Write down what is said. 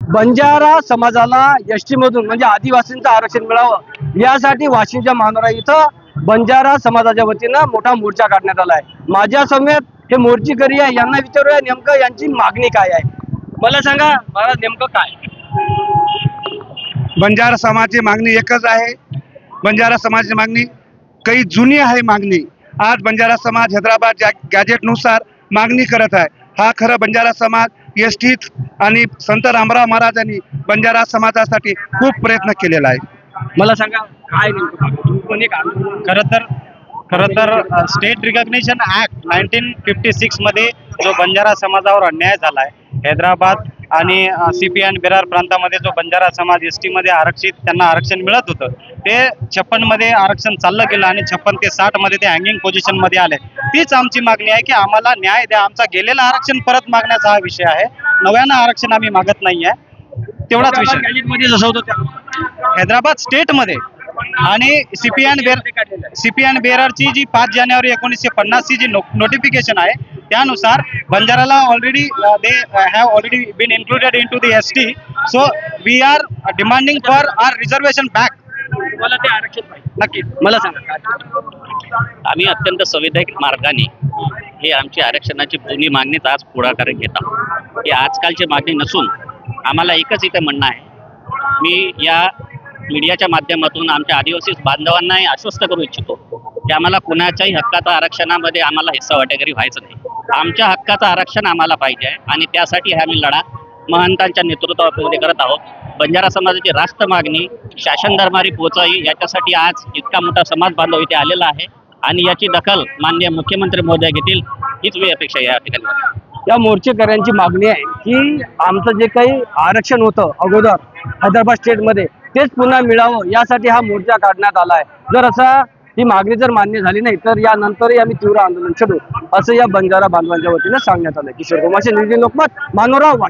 बंजारा समाजाला एसटी मधून म्हणजे आदिवासींचं आरक्षण मिळावं यासाठी वाशिमच्या मानोरा इथं बंजारा समाजाच्या वतीनं मोठा मोर्चा काढण्यात आला आहे। माझ्या समेत हे मोर्चेकरी आहे, यांना विचारूया नेमकं यांची मागणी काय आहे। मला सांगा मला नेमकं काय। बंजारा समाजाची मागणी एकच आहे। बंजारा समाजाची मागणी काही जुनी आहे। मागणी आज बंजारा समाज हैदराबाद गॅजेटनुसार मागणी करत आहे। हा खरं बंजारा समाज एसटीत आणि संत रामराव महाराजांनी बंजारा समाजासाठी खूप प्रयत्न केलेला आहे। मला सांगा काय नेमकं। खरं तर स्टेट रिकॉग्निशन ऍक्ट 1956 मध्ये जो बंजारा समाजावर अन्याय झाला आहे, हैदराबाद आणि सीपी आणि बेरार प्रांतामध्ये जो बंजारा समाज एसटी मध्ये त्यांना आरक्षण मिळत होतं, ते 56 मध्ये आरक्षण चाललं गेलं आणि 56 ते 60 मध्ये ते हँगिंग पोझिशन मध्ये आले। तीच आमची मागणी आहे की आम्हाला न्याय द्या, आमचा गेलेलं आरक्षण परत मागण्याचा हा विषय आहे। नव्यानं आरक्षण आम्ही मागत नाहीये, तेवढाच विषय। मध्ये जसं होतं हैदराबाद स्टेट मध्ये आणि सीपी आणि बेरारची जी 5 जानेवारी 1950 ची जी नोटिफिकेशन आहे त्यानुसार बंजाराला already they have already been included into the ST, so we are demanding for our reservation back. मला ते आरक्षण पाहिजे नक्की मला सांगा। आम्ही अत्यंत संवैधानिक मार्गाने हे आमची आरक्षणाची जुनी मागणीच आज पुढाकार घेत आहोत। ही आजकालची मागणी नसून आम्हाला एकच इथे म्हणणं आहे, मी या मीडियाच्या माध्यमातून आमच्या आदिवासी बांधवांनाही आश्वस्त करू इच्छितो की आम्हाला कुणाच्याही हक्काचा आरक्षणामध्ये आम्हाला हिस्सा वाटेकरी व्हायचं नाही। आमच्या हक्काचं आरक्षण आम्हाला पाहिजे आहे आणि त्यासाठी हा आम्ही लढा महंतांच्या नेतृत्वामध्ये करत आहोत। बंजारा समाजाची रास्त मागणी शासन दरबारी पोहोचावी याच्यासाठी आज इतका मोठा समाज बांधव इथे आलेला आहे आणि याची दखल माननीय मुख्यमंत्री महोदय घेतील हीच मी अपेक्षा या ठिकाणी। या मोर्चेकऱ्यांची मागणी आहे की आमचं जे काही आरक्षण होतं अगोदर हैदराबाद स्टेटमध्ये तेच पुन्हा मिळावं यासाठी हा मोर्चा काढण्यात आला आहे। जर असा ही मागणी जर मान्य झाली नाही तर यानंतरही आम्ही तीव्र आंदोलन छेडू असं या बंजारा बांधवांच्या वतीने सांगण्यात आलं। किशोर कुमार, न्यूज लोकमत, मानोरा।